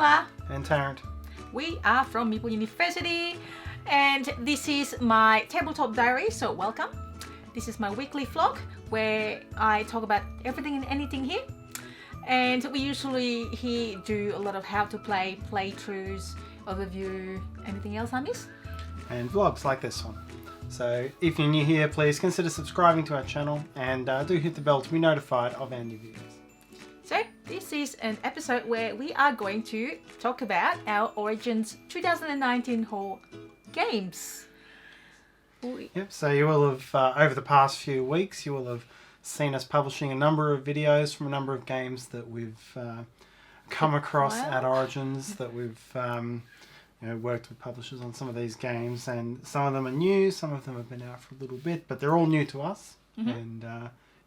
Stella. And Tarrant. We are from Meeple University, and this is my tabletop diary, so welcome. This is my weekly vlog where I talk about everything and anything here. And we usually here do a lot of how to play, playthroughs, overview, anything else I miss? And vlogs like this one. So if you're new here, please consider subscribing to our channel and do hit the bell to be notified of our new videos. So this is an episode where we are going to talk about our Origins 2019 haul games. Yep, so you will have, over the past few weeks, you will have seen us publishing a number of videos from a number of games that we've come across at Origins, that we've worked with publishers on some of these games, and some of them are new, some of them have been out for a little bit, but they're all new to us. And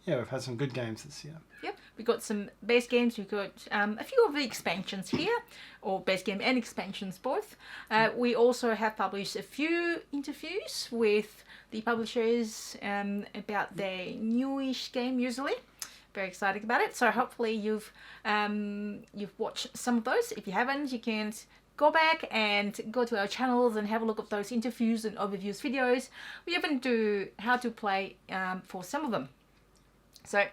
we've had some good games this year. Yep, we got some base games, we got a few of the expansions here, or base game and expansions both. We also have published a few interviews with the publishers about their newish game usually. Very excited about it. So hopefully you've watched some of those. If you haven't, you can go back and go to our channels and have a look at those interviews and overviews videos. We even do how to play for some of them. So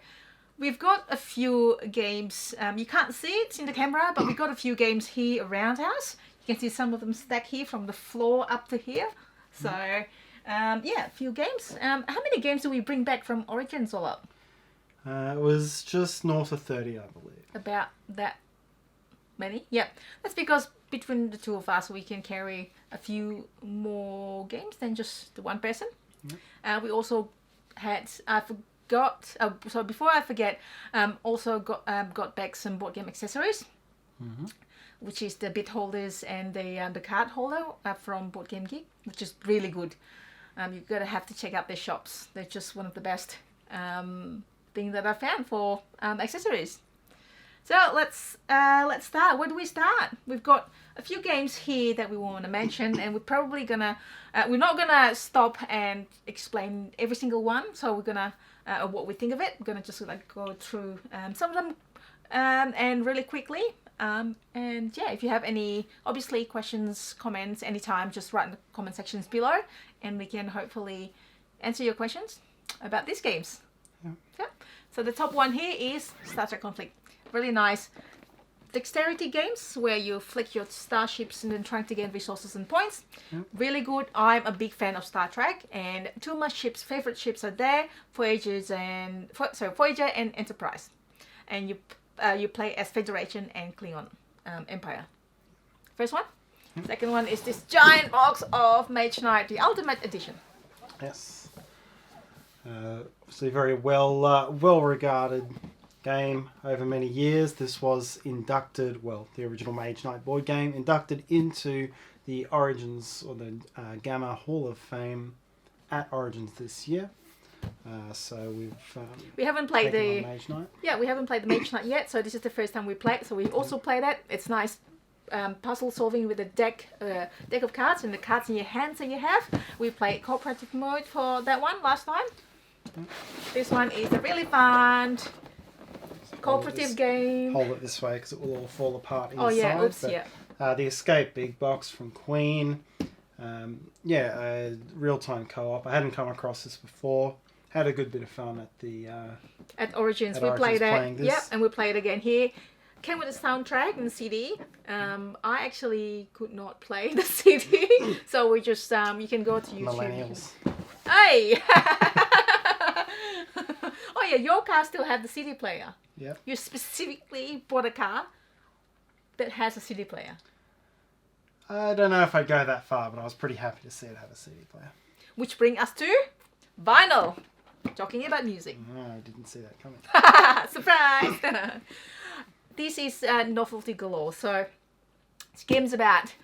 we've got a few games. You can't see it in the camera, but we've got a few games here around us. You can see some of them stacked here from the floor up to here. So a few games. How many games do we bring back from Origins all up? It was just north of 30, I believe. About that many? Yeah. That's because between the two of us, we can carry a few more games than just the one person. We also had, so before I forget, also got back some board game accessories, which is the bit holders and the card holder from Board Game Geek, which is really good. You're gonna have to check out their shops. They're just one of the best things that I found for accessories. So let's start. Where do we start? We've got a few games here that we want to mention, and we're probably gonna we're not gonna stop and explain every single one. So we're gonna what we think of it. We're gonna just go through some of them and really quickly. If you have any obviously questions, comments, anytime, just write in the comment sections below, and we can hopefully answer your questions about these games. Yeah. So the top one here is Star Trek Conflict. Really nice dexterity games where you flick your starships and then trying to gain resources and points. Really good. I'm a big fan of Star Trek, and two of my favorite ships are there: Voyager and Enterprise. And you play as Federation and Klingon Empire. First one. Second one is this giant box of Mage Night, the Ultimate Edition. Yes. Obviously very well regarded game over many years. This was inducted, the original Mage Night Boy game, inducted into the Origins or the Gamma Hall of Fame at Origins this year. So we haven't played the Mage Night. Yeah, we haven't played the Mage Night yet. So this is the first time we play it. So we also play that. It's nice puzzle solving with a deck of cards and the cards in your hands that you have. We played cooperative mode for that one last time. This one is a really fun cooperative game. Hold it this way because it will all fall apart inside. Oh yeah, oops, yeah. The Escape big box from Queen. Real-time co-op. I hadn't come across this before. Had a good bit of fun at Origins. We played it. Yep, and we played it again here. Came with a soundtrack and CD. I actually could not play the CD, so we just you can go to YouTube. Millennials. Hey. Oh yeah, your car still had the CD player. Yep. You specifically bought a car that has a CD player. I don't know if I'd go that far, but I was pretty happy to see it have a CD player. Which brings us to vinyl. Talking about music. No, I didn't see that coming. Surprise! This is Novelty Galore. So it's games about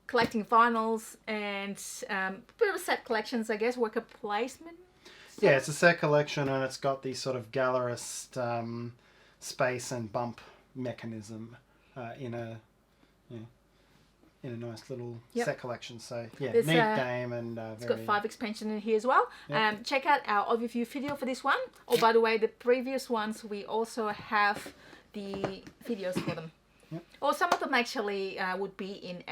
collecting vinyls and a bit of a set collections, I guess, worker placement. Yeah, it's a set collection, and it's got the sort of gallerist space and bump mechanism in a nice little set collection. So yeah, neat game, and it's got 5 expansions in here as well. Yep. Check out our overview video for this one. Oh, by the way, the previous ones we also have the videos for them. Yep. Or some of them actually would be in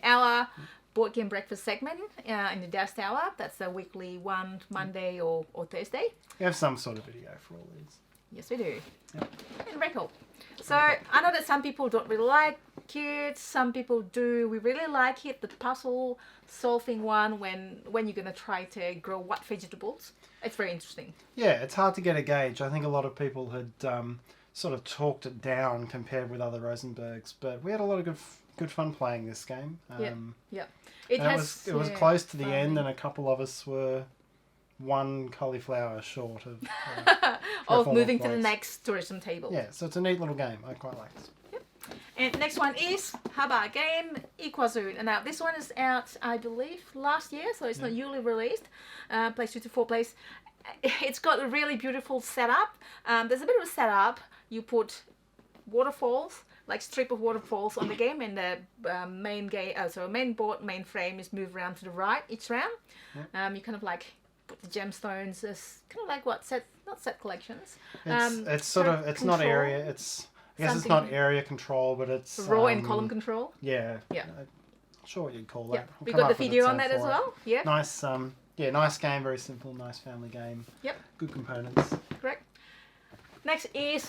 our board game breakfast segment in the Dice Tower. That's the weekly one, Monday or Thursday. We have some sort of video for all these. Yes, we do. Yep. And very cool. So I know that some people don't really like it. Some people do. We really like it. The puzzle solving one when you're gonna try to grow what vegetables. It's very interesting. Yeah, it's hard to get a gauge. I think a lot of people had sort of talked it down compared with other Rosenbergs, but we had a lot of good fun playing this game. Yeah. It was close to the end, and a couple of us were one cauliflower short of of moving to the next tourism table. Yeah, so it's a neat little game. I quite like this. Yep. And next one is Haba game Iquazoo. And now this one is out, I believe, last year, so it's not newly released. Plays 2 to 4 players. It's got a really beautiful setup. There's a bit of a setup. You put waterfalls, like strip of waterfalls on the game, and the main board, main frame is moved around to the right each round. Yep. You kind of like put the gemstones as kind of like not set collections. It's not area. I guess it's not area control, but it's row and column control. Yeah. Yeah. Not sure what you'd call that. Yeah. We got the video on that as well. Yeah. Nice. Nice game. Very simple. Nice family game. Yep. Good components. Correct. Next is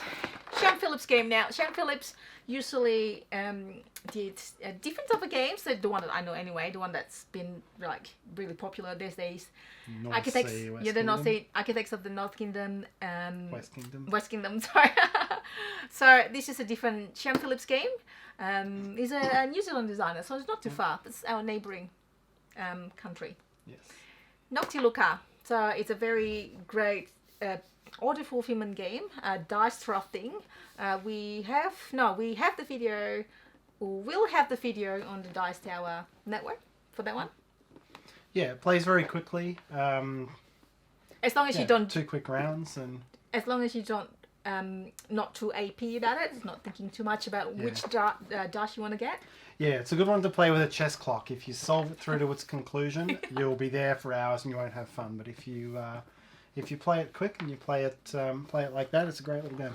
Sean Phillips' game. Now, Sean Phillips usually did different type of games. The one that I know anyway, the one that's been like really popular these days. Architects of the North Kingdom. West Kingdom. Sorry. So this is a different Sean Phillips game. He's a New Zealand designer, so it's not too far. It's our neighbouring country. Yes. Noctiluca. So it's a very great order fulfillment game, dice drafting. We have the video, or will have the video on the Dice Tower network for that one. Yeah, it plays very quickly. As long as you don't 2 quick rounds, and as long as you don't not too AP about it, not thinking too much about which dice you want to get. Yeah, it's a good one to play with a chess clock. If you solve it through to its conclusion, you'll be there for hours and you won't have fun. But if you play it quick and you play it like that, it's a great little game.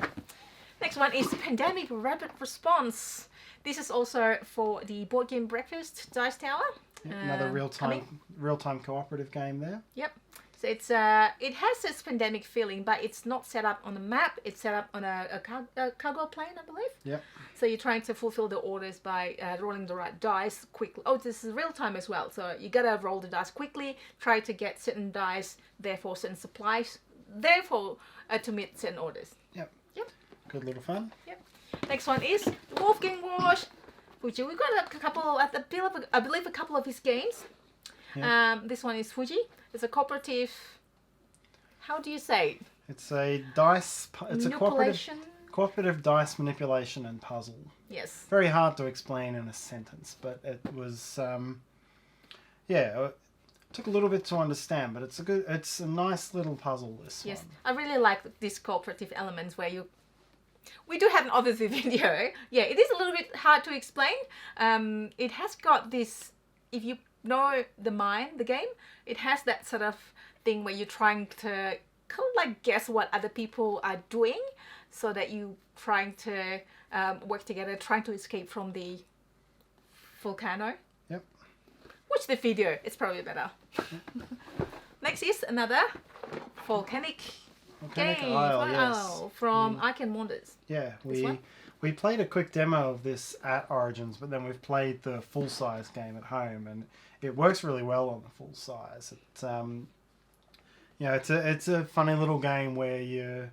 Next one is Pandemic Rapid Response. This is also for the Board Game Breakfast Dice Tower. Yep, another real-time cooperative game there. Yep. So it has this pandemic feeling, but it's not set up on a map. It's set up on a cargo plane, I believe. Yep. So you're trying to fulfill the orders by rolling the right dice quickly. Oh, this is real time as well. So you gotta roll the dice quickly. Try to get certain dice, therefore certain supplies, therefore to meet certain orders. Yep. Yep. Good little fun. Yep. Next one is Wolfgang Wash. Fuji. We've got a couple. I believe a couple of his games. Yeah. This one is Fuji. It's a cooperative. How do you say it? It's a dice. It's a cooperative dice manipulation and puzzle. Yes. Very hard to explain in a sentence, but it was. It took a little bit to understand, but it's a nice little puzzle. This yes, one. I really like these cooperative elements where you. We do have an overview video. Yeah, it is a little bit hard to explain. It has got this. If you know the game, it has that sort of thing where you're trying to kind of like guess what other people are doing, so that you trying to work together, trying to escape from the volcano. Yep. Watch the video, it's probably better. Next is another volcanic game Isle, from Arcane Wonders. Yeah, we played a quick demo of this at Origins, but then we've played the full-size game at home, and it works really well on the full size. It's a funny little game where you're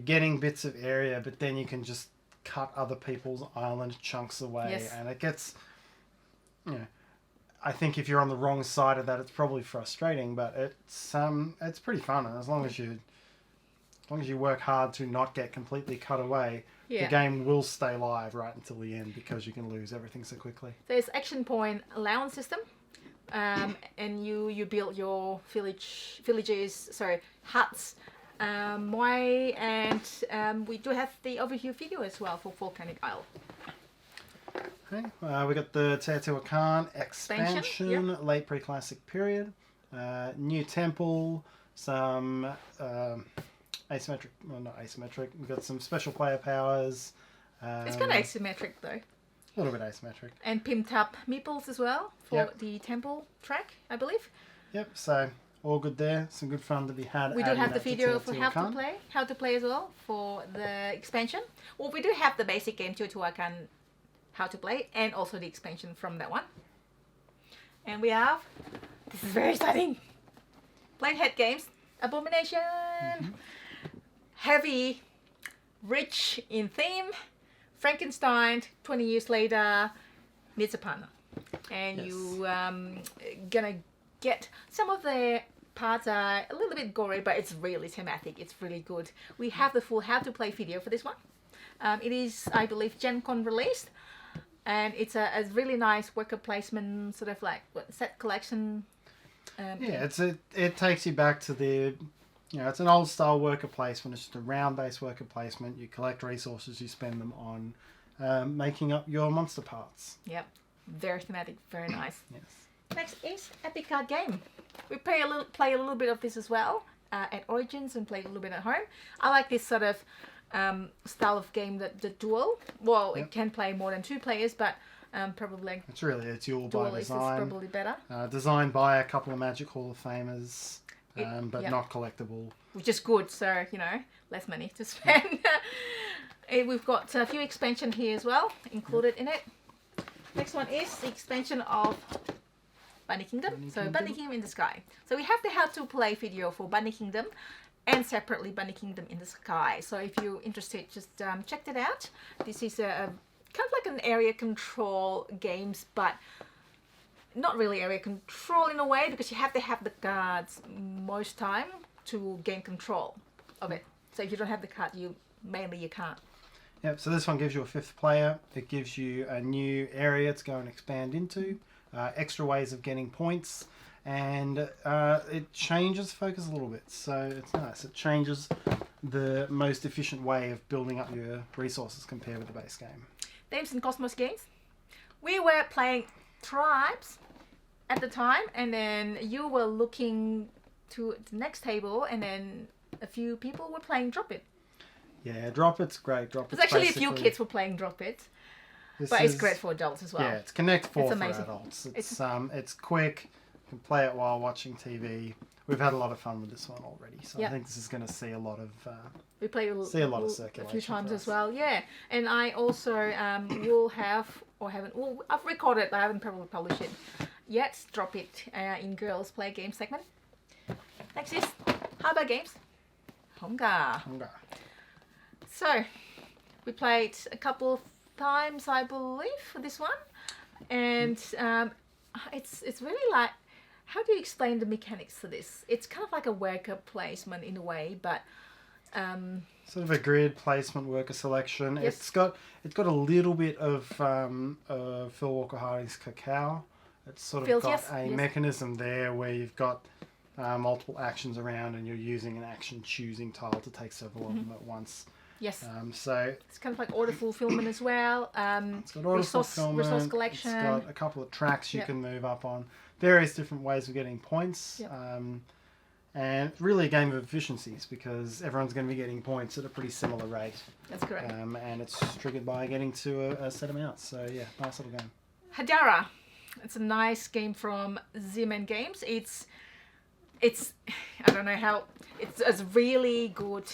getting bits of area, but then you can just cut other people's island chunks away, and it gets, I think if you're on the wrong side of that, it's probably frustrating, but it's pretty fun, and as long as you work hard to not get completely cut away, the game will stay live right until the end, because you can lose everything so quickly. There's action point allowance system, and you build your huts. We do have the overview video as well for Volcanic Isle. Okay, we got the Teotihuacan expansion, late pre-classic period, new temple, some not asymmetric. We've got some special player powers, It's kind of asymmetric though. A little bit asymmetric. And pimped up meeples as well for Yep. the temple track, I believe. Yep, so all good there. Some good fun to be had. We do have the video for Turtlecom. how to play as well for the expansion. Well, we do have the basic game Turtlecom how to play and also the expansion from that one. And we have, this is very exciting, Playhead Games, Abomination. Heavy, rich in theme, Frankenstein, 20 years later, needs a partner. And you gonna get some of the parts are a little bit gory, but it's really thematic. It's really good. We have the full how to play video for this one. It is, I believe, GenCon released, and it's a really nice worker placement sort of like set collection. It takes you back to the, it's an old style worker placement. It's just a round based worker placement. You collect resources, you spend them on making up your monster parts. Yep, very thematic, very nice. Yes. Next is Epic Card Game. We play a little bit of this as well at Origins and play a little bit at home. I like this sort of style of game, the Duel. Well, it can play more than 2 players, but probably it's really a Duel by Duel design. is probably better. Designed by a couple of Magic Hall of Famers, but not collectible. Which is good, so less money to spend. We've got a few expansion here as well included in it. Next one is the expansion of Bunny Kingdom. Bunny Kingdom in the Sky. So we have the how to play video for Bunny Kingdom and separately Bunny Kingdom in the Sky. So if you're interested, just check that out. This is a kind of like an area control games, but not really area control in a way, because you have to have the cards most time to gain control of it. So if you don't have the card, you can't. Yep, so this one gives you a 5th player. It gives you a new area to go and expand into, extra ways of getting points, and it changes focus a little bit. So it's nice. It changes the most efficient way of building up your resources compared with the base game. Themes and Cosmos games. We were playing Tribes at the time, and then you were looking to the next table, and then a few people were playing Drop It. Yeah, Drop It's great. Drop It's There's actually a few kids were playing Drop It, but it's great for adults as well. Yeah, it's Connect 4 for amazing. adults. It's quick. You can play it while watching TV. We've had a lot of fun with this one already, so I think this is going to see a lot of we play of circulation a few times as well. Yeah, and I also will have or haven't. Well, I've recorded, but I haven't probably published it yet. Drop It in Girls Play Game segment. Next is Harbor Games. Honga. So, we played a couple of times, I believe, for this one, and it's really like, how do you explain the mechanics to this? It's kind of like a worker placement in a way, but sort of a grid placement, worker selection. Yes. It's got a little bit of Phil Walker Hardy's Cacao. It's sort of got a mechanism there where you've got multiple actions around, and you're using an action choosing tile to take several of them at once. Yes. So it's kind of like order fulfillment as well. It's got order fulfillment, resource collection. It's got a couple of tracks you can move up on. Various different ways of getting points. Yep. And really a game of efficiencies, because everyone's going to be getting points at a pretty similar rate. That's correct. And it's triggered by getting to a set amount. So yeah, nice little game. Hodari. It's a nice game from Z-Man Games. It's I don't know how, it's a really good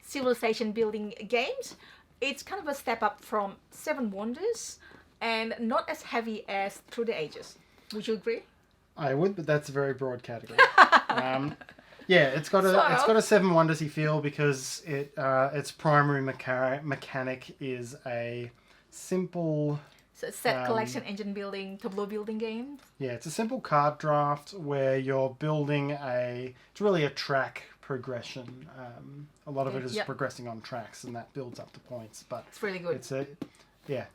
civilization building games. It's kind of a step up from Seven Wonders and not as heavy as Through the Ages. Would you agree? I would, but that's a very broad category. Yeah, it's got a Seven Wonders-y feel, because its primary mechanic is a simple. So set collection, engine building, tableau building game. Yeah, it's a simple card draft where you're building it's really a track progression. A lot of it is progressing on tracks, and that builds up the points. But it's really good. It's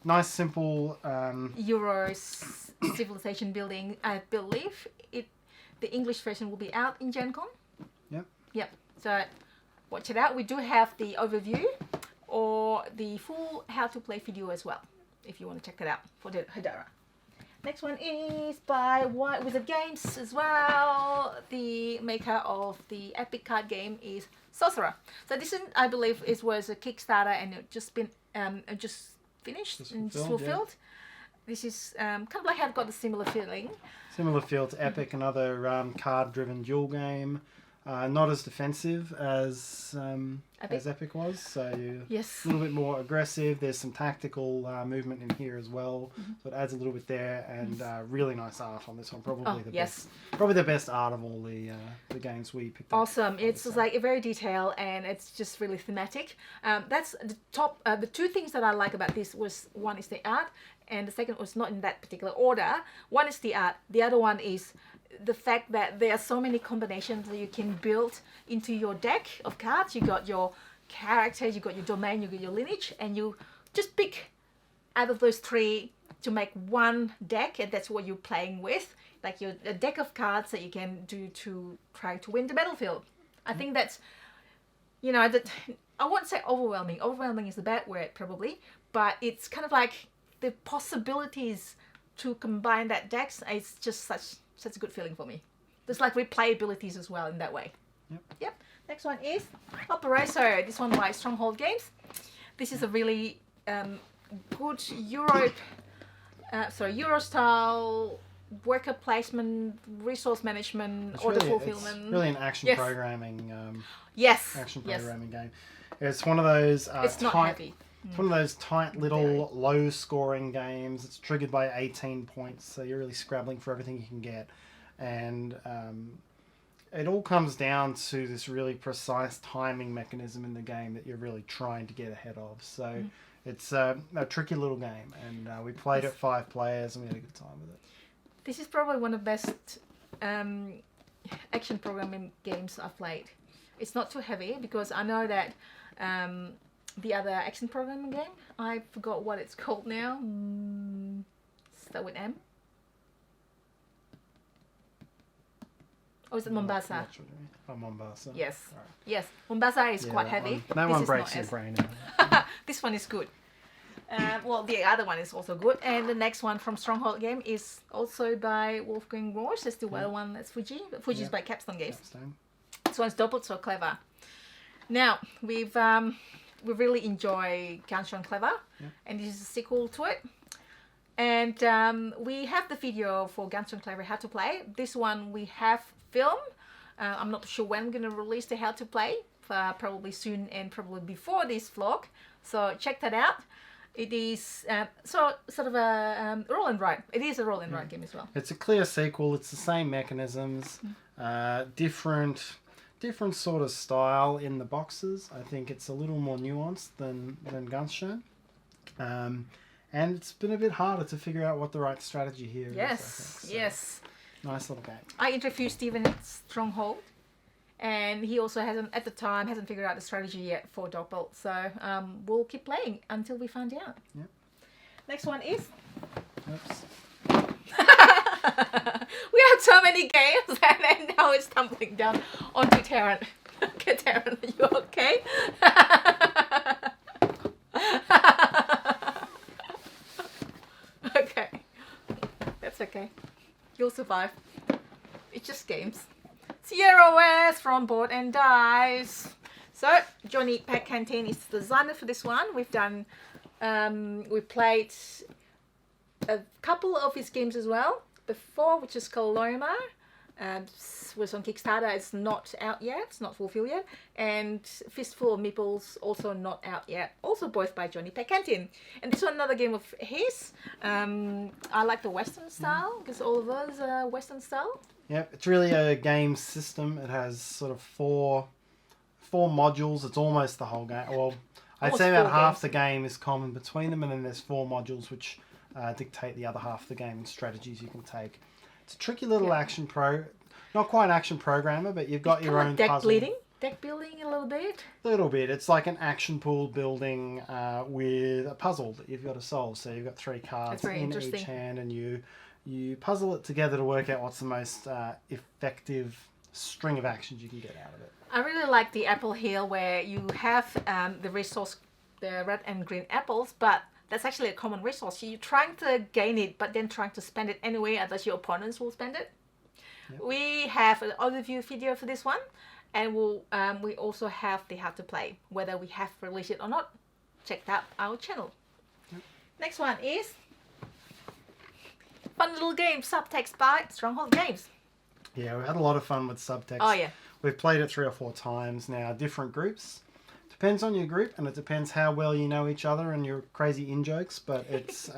nice, simple. Euros civilization building. I believe the English version will be out in GenCon. Yep. So watch it out. We do have the overview or the full how to play video as well, if you want to check that out for the Hodari. Next one is by White Wizard Games as well. The maker of the epic card game is Sorcerer. So this is, I believe, was a Kickstarter, and it just finished and just fulfilled. Yeah. This is kind of like I've got a similar feeling. Similar feel to Epic, another card-driven duel game. Not as defensive as Epic was, so yes. a little bit more aggressive. There's some tactical movement in here as well, so it adds a little bit there, and really nice art on this one. Probably the best art of all the games we picked up. Awesome! It's like very detailed, and it's just really thematic. That's the top. The two things that I like about this was one is the art, and the second was not in that particular order. One is the art. The other one is the fact that there are so many combinations that you can build into your deck of cards. You got your characters, you got your domain, you got your lineage, and you just pick out of those three to make one deck, and that's what you're playing with, like a deck of cards that you can do to try to win the battlefield. I think that's, that I won't say overwhelming. Overwhelming is the bad word probably, but it's kind of like the possibilities to combine that decks. It's just such a good feeling for me. There's like replayabilities as well in that way. Yep. Next one is Operator. This one by Stronghold Games. This is a really good Euro style worker placement, resource management, order fulfillment. It's really an action programming. Action programming game. It's one of those. It's not heavy. It's one of those tight little low-scoring games. It's triggered by 18 points, so you're really scrabbling for everything you can get. And it all comes down to this really precise timing mechanism in the game that you're really trying to get ahead of. So it's a tricky little game, and we played it 5 players, and we had a good time with it. This is probably one of the best action programming games I've played. It's not too heavy, because I know that the other action programming game, I forgot what it's called now. Start with M. Or is it Mombasa? Oh, Mombasa. Yes. Right. Yes. Mombasa is quite heavy. That one breaks your brain. This one is good. Well, the other one is also good. And the next one from Stronghold Game is also by Wolfgang Roche. It's the Duel one. That's Fuji. Fuji is by Capstone Games. This one's doubled so clever. Now, we really enjoy Gunshot Clever, and this is a sequel to it. And we have the video for Gunshot Clever How to Play. This one we have filmed. I'm not sure when I'm going to release the How to Play, probably soon and probably before this vlog. So check that out. It is sort of a roll and write. It is a roll and write game as well. It's a clear sequel. It's the same mechanisms, different sort of style in the boxes. I think it's a little more nuanced than Gunshot. And it's been a bit harder to figure out what the right strategy here is. Yes, yes. Nice little game. I interviewed Steven at Stronghold, and he also hasn't figured out the strategy yet for Doppel. So we'll keep playing until we find out. Yep. Next one is... Oops. We have so many games, and now it's tumbling down onto Tarrant. Okay, Tarrant, are you okay? Okay. That's okay. You'll survive. It's just games. Sierra West from Buyin Dice. So, Johnny Pack-Canteen is the designer for this one. We've done... we played a couple of his games as well before, which is called Loma. Was on Kickstarter. It's not out yet. It's not fulfilled yet. And Fistful of Meeples, also not out yet. Also both by Johnny Pack-Canteen. And this one, another game of his. I like the Western style, because all of those are Western style. Yep, it's really a game system. It has sort of four modules. It's almost the whole game. Well, I'd say about half the game is common between them, and then there's 4 modules which dictate the other half of the game and strategies you can take. It's a tricky little not quite action programmer, but you've got your own deck puzzle. Deck building a little bit. A little bit. It's like an action pool building with a puzzle that you've got to solve. So you've got 3 cards in each hand, and you puzzle it together to work out what's the most effective string of actions you can get out of it. I really like the apple here, where you have the resource, the red and green apples, but that's actually a common resource. You're trying to gain it, but then trying to spend it anyway, otherwise your opponents will spend it. Yep. We have an overview video for this one, and we also have the How to Play. Whether we have released it or not, check out our channel. Yep. Next one is fun little game, Subtext by Stronghold Games. Yeah, we had a lot of fun with Subtext. Oh yeah. We've played it 3 or 4 times now, different groups. Depends on your group, and it depends how well you know each other and your crazy in-jokes, but it's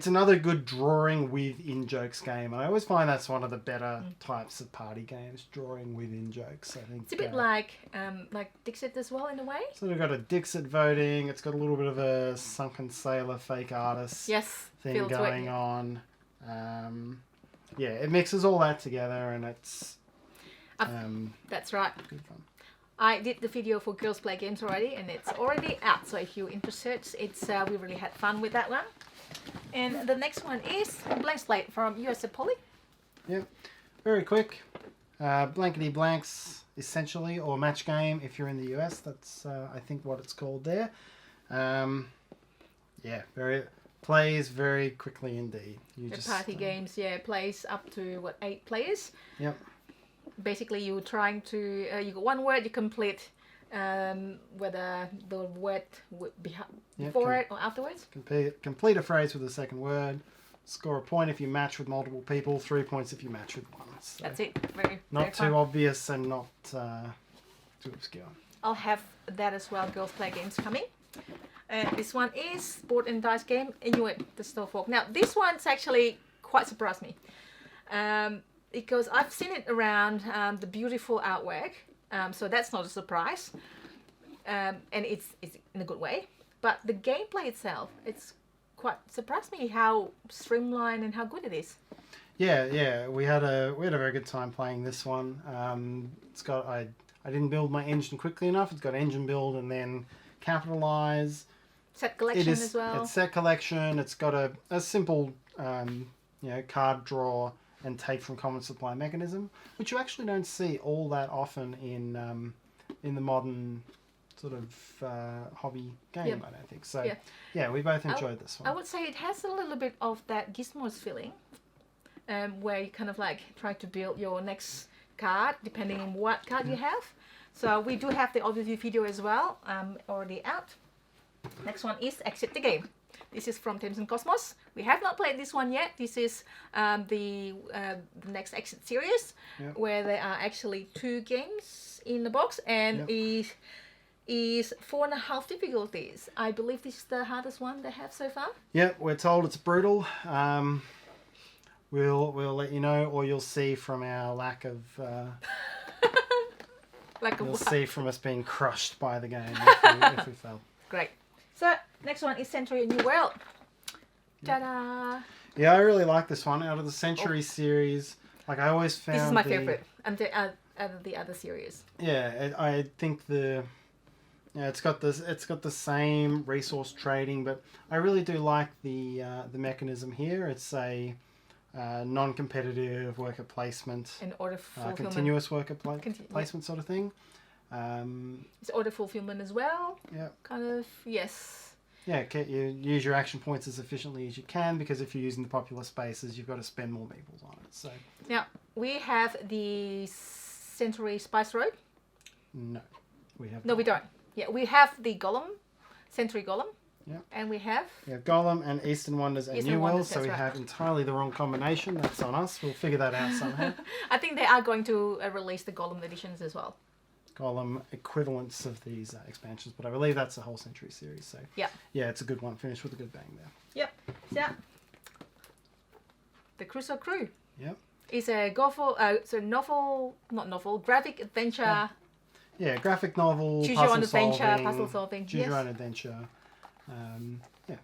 another good drawing with in-jokes game. And I always find that's one of the better types of party games, drawing with in-jokes. I think it's a bit like Dixit as well in a way. So we've got a Dixit voting. It's got a little bit of a Sunken Sailor fake artist thing going on. Yeah, it mixes all that together, and it's that's right. Good fun. I did the video for Girls Play Games already, and it's already out. So if you're interested, it's we really had fun with that one. And the next one is Blank Slate from USA Poly. Yep, very quick. Blankety blanks, essentially, or match game if you're in the US. That's I think what it's called there. Yeah, plays very quickly indeed. Party games, yeah, plays up to 8 players. Yep. Basically, you're trying to you got one word, you complete whether the word would be before it or afterwards. Complete a phrase with the second word. Score a point if you match with multiple people. 3 points if you match with one. So that's it. Not too obvious and not too obscure. I'll have that as well. Girls Play Games coming. This one is board and dice game Inuit the Snowfolk. Now this one's actually quite surprised me because I've seen it around the beautiful artwork, so that's not a surprise, and it's in a good way. But the gameplay itself, it's quite surprised me how streamlined and how good it is. Yeah, we had a very good time playing this one. It's got I didn't build my engine quickly enough. It's got engine build and then capitalize. Set collection as well. It's set collection. It's got a simple card draw and take from common supply mechanism, which you actually don't see all that often in the modern sort of hobby game. I don't think so. Yeah, we both enjoyed this one. I would say it has a little bit of that Gizmos feeling, where you kind of like try to build your next card depending on what card you have. So we do have the overview video as well, already out. Next one is Exit the Game. This is from Thames and Cosmos. We have not played this one yet. This is the next Exit series, where there are actually 2 games in the box, and is 4.5 difficulties. I believe this is the hardest one they have so far. Yep, we're told it's brutal. We'll let you know, or you'll see from our lack of. You'll see from us being crushed by the game if we fail. Great. So, next one is Century New World. Ta-da! Yeah, I really like this one. Out of the Century series, like I always found... This is my favourite, and out of the other series. Yeah, I think it's got the same resource trading, but I really do like the mechanism here. It's a non-competitive worker placement, and order fulfillment, continuous worker placement sort of thing. It's order fulfillment as well. Yeah. Kind of, yes. Yeah, you use your action points as efficiently as you can, because if you're using the popular spaces, you've got to spend more meeples on it. So. Now we have the Century Spice Road. No, we have. No, we don't. Yeah, we have the Golem, Century Golem. Yeah. And we have? Yeah, Golem and Eastern Wonders and New World, so we have entirely the wrong combination. That's on us. We'll figure that out somehow. I think they are going to release the Golem editions as well. Golem equivalents of these expansions, but I believe that's the whole Century series. So yeah, it's a good one. Finished with a good bang there. Yep. Yeah. The Crusoe Crew. Yep. It's a graphic adventure. Yeah, graphic novel. Choose your own adventure, puzzle solving. Choose your own adventure. Yeah.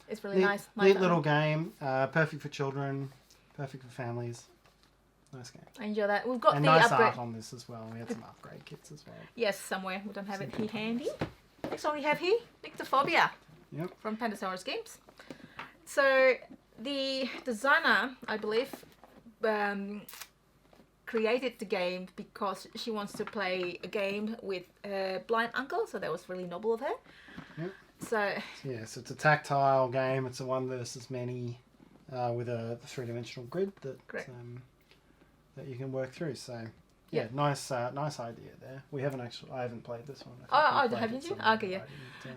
It's really nice. Neat little game. Perfect for children. Perfect for families. Nice game. I enjoy that. We've got and the nice upgrade art on this as well. We had some upgrade kits as well. Yes, somewhere. We don't have it here handy. Next one we have here, Nyctophobia. Yep. From Pandasaurus Games. So the designer, I believe, created the game because she wants to play a game with a blind uncle. So that was really noble of her. Yep. So yes, it's a tactile game. It's a 1 versus many with a 3-dimensional grid that you can work through. So Yeah, nice idea there. I haven't played this one. Haven't you? Okay, yeah.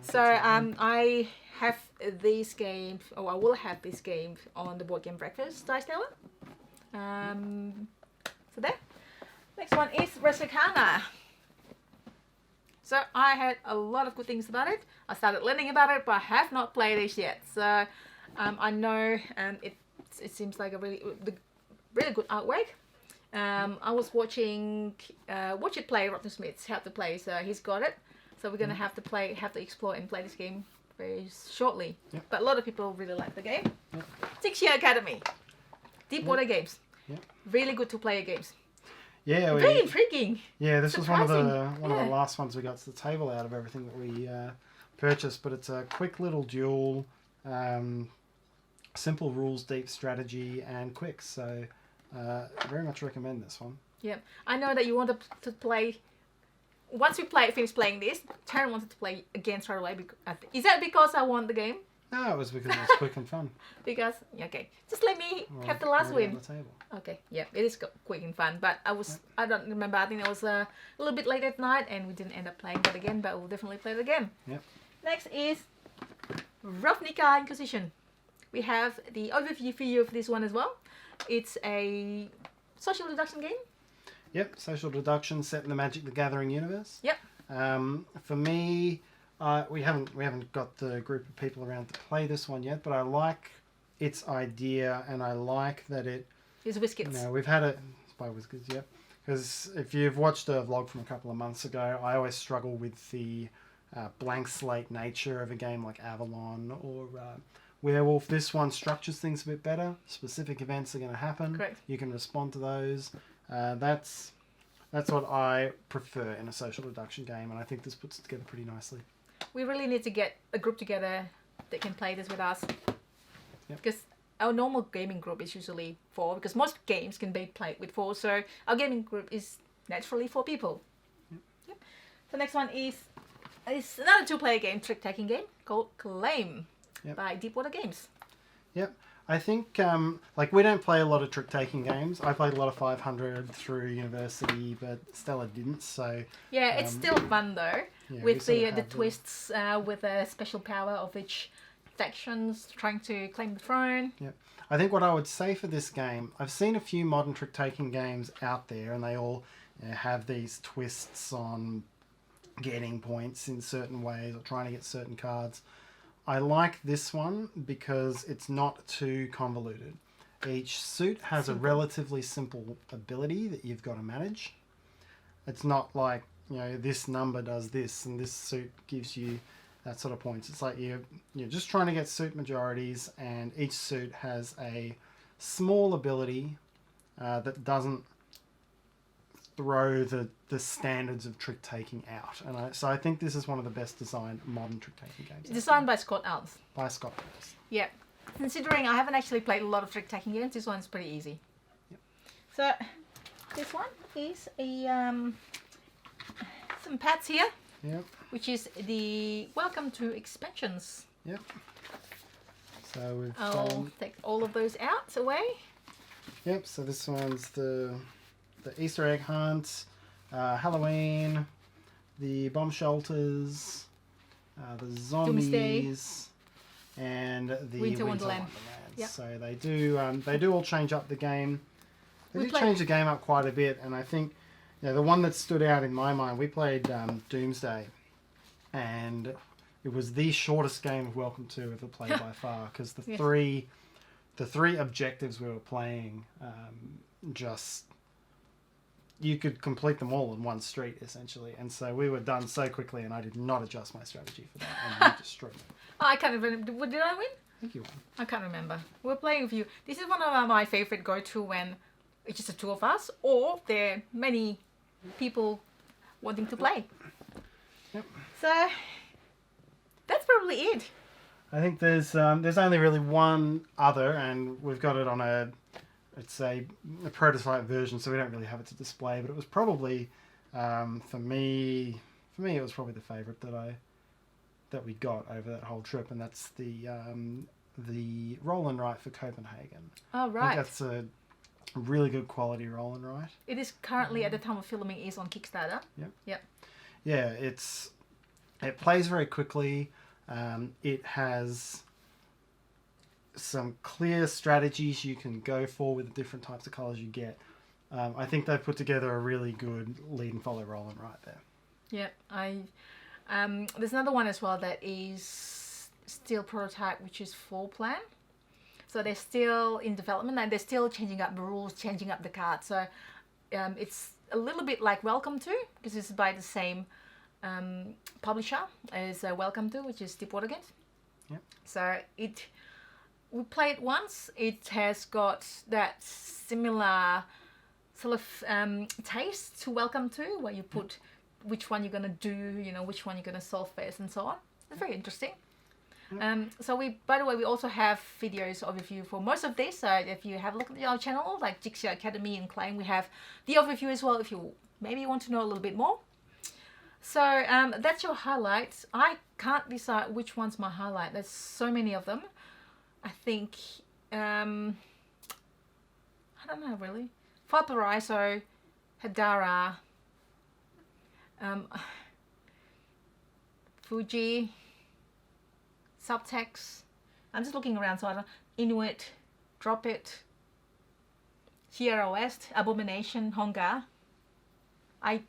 So I have these games, or I will have this game on the Board Game Breakfast, Stella. So there. Next one is Resicana. So I had a lot of good things about it. I started learning about it, but I have not played it yet. So I know it seems like a really good artwork. I was watching Watch It Play, Rotten Smith's how to play, so he's got it. So we're gonna have to explore and play this game very shortly. Yep. But a lot of people really like the game. Yep. 6 Year Academy, Deep Water Games. Yep. Really good to play games. Yeah, very intriguing. Yeah, this was one of the last ones we got to the table out of everything that we purchased. But it's a quick little duel, simple rules, deep strategy, and quick. So very much recommend this one. Yeah, I know that you wanted to play. Once we finished playing this, Tarrant wanted to play again straight away. Is that because I won the game? No, it was because it was quick and fun. Because just let me have the last win. Okay, yeah, it is quick and fun. But I don't remember. I think it was a little bit late at night, and we didn't end up playing that again. But we'll definitely play it again. Yep. Next is Ravnica Inquisition. We have the overview for you of this one as well. It's a social deduction game. Yep, social deduction set in the Magic the Gathering universe. Yep. For me, we haven't got the group of people around to play this one yet, but I like its idea, and I like that it is WizKids. We've had it by WizKids, yep. Because if you've watched a vlog from a couple of months ago, I always struggle with the blank slate nature of a game like Avalon or Werewolf. This one structures things a bit better. Specific events are going to happen. Correct. You can respond to those. That's what I prefer in a social deduction game, and I think this puts it together pretty nicely. We really need to get a group together that can play this with us. Yep. Because our normal gaming group is usually 4, because most games can be played with 4, so our gaming group is naturally 4 people. Yep. The next one is another 2-player game, trick-taking game called Claim by Deepwater Games. Yep. I think, we don't play a lot of trick-taking games. I played a lot of 500 through university, but Stella didn't, so... Yeah, it's still fun, though, with the twists, with a special power of each factions trying to claim the throne. Yep. I think what I would say for this game, I've seen a few modern trick-taking games out there, and they all have these twists on getting points in certain ways or trying to get certain cards. I like this one because it's not too convoluted. Each suit has a relatively simple ability that you've got to manage. It's not like, this number does this and this suit gives you that sort of points. It's like you're just trying to get suit majorities, and each suit has a small ability that doesn't throw the standards of trick-taking out. And so I think this is one of the best designed modern trick-taking games. Designed by Scott Alms. By Scott Alms. Yeah. Considering I haven't actually played a lot of trick-taking games, this one's pretty easy. Yep. So, this one is some pads here. Yep. Which is the Welcome to Expansions. Yep. So I'll take all of those out away. Yep, so this one's the Easter egg hunt, Halloween, the bomb shelters, the zombies, Doomsday, and the Winter Wonderland. Yep. So they do all change up the game. They change the game up quite a bit, and I think the one that stood out in my mind, we played Doomsday, and it was the shortest game of Welcome to ever played by far, because the three objectives we were playing just... You could complete them all in one street, essentially. And so we were done so quickly, and I did not adjust my strategy for that. And we destroyed it. I can't remember. Did I win? I think you won. I can't remember. We're playing with you. This is one of my favorite go-to when it's just the 2 of us, or there are many people wanting to play. Yep. So, that's probably it. I think there's only really one other, and we've got it on it's a prototype version, so we don't really have it to display, but it was probably, for me it was probably the favourite that we got over that whole trip, and that's the Roll and Write for Copenhagen. Oh, right. I think Really good quality roll and write. It is currently, at the time of filming, is on Kickstarter. Yep. Yeah, it plays very quickly. It has some clear strategies you can go for with the different types of colours you get. I think they've put together a really good lead and follow roll and write there. Yeah, there's another one as well that is still prototype, which is full plan. So they're still in development and they're still changing up the rules, changing up the cards. So it's a little bit like Welcome To, because it's by the same publisher as Welcome To, which is Deepwater Games. Yep. So we played once. It has got that similar sort of taste to Welcome To, where you put which one you're going to do, which one you're going to solve first and so on. It's very interesting. So by the way, we also have videos overview for most of this. So if you have a look at our channel, like Jahja Academy and Claim, we have the overview as well if you maybe want to know a little bit more. So that's your highlights. I can't decide which one's my highlight. There's so many of them. I think, I don't know really. Valparaiso, Hodari, Fuji, Subtext. I'm just looking around, so I don't. Inuit, Drop It, Sierra West, Abomination, Honga. I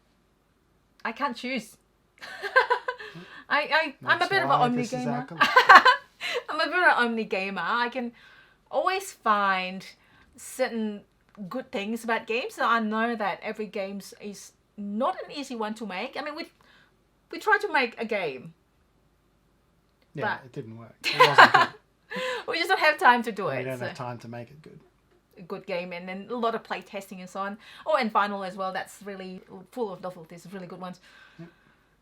can't choose. I'm a bit of an omni gamer. I'm a bit of an omni gamer. I can always find certain good things about games. So I know that every game is not an easy one to make. I mean, we tried to make a game. Yeah, it didn't work. It wasn't good. We just don't have time to do it. We don't have time to make it good. A good game, and then a lot of play testing and so on. Oh, and Vinyl as well. That's really full of novelties, really good ones. Yep.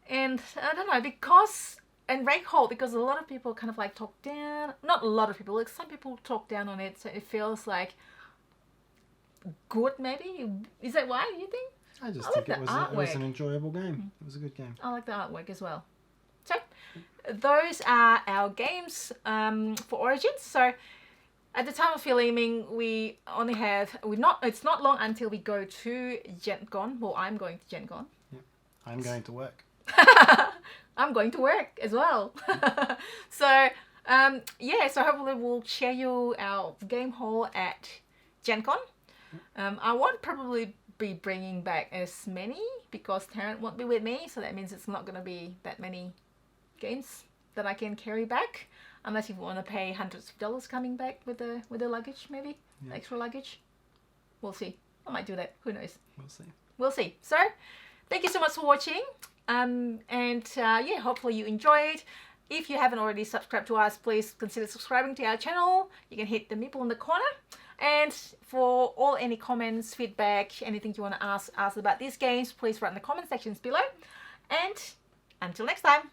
And I don't know, because a lot of people kind of like talk down. Not a lot of people, like some people talk down on it, so it feels like good. Maybe is that why you think? I just think it was an enjoyable game. It was a good game. I like the artwork as well. So those are our games for Origins. So at the time of filming, we only have it's not long until we go to GenCon. Well, I'm going to GenCon. Yeah. I'm going to work. I'm going to work as well. So so hopefully we'll share you our game haul at GenCon. I won't probably be bringing back as many because Tarrant won't be with me, so that means it's not going to be that many games that I can carry back, unless you want to pay hundreds of dollars coming back with the luggage, maybe extra luggage. We'll see. I might do that. Who knows? We'll see. So thank you so much for watching, and hopefully you enjoyed. If you haven't already subscribed to us, please consider subscribing to our channel. You can hit the Meeple in the corner. And for any comments, feedback, anything you want to ask us about these games, please write in the comment sections below. And until next time.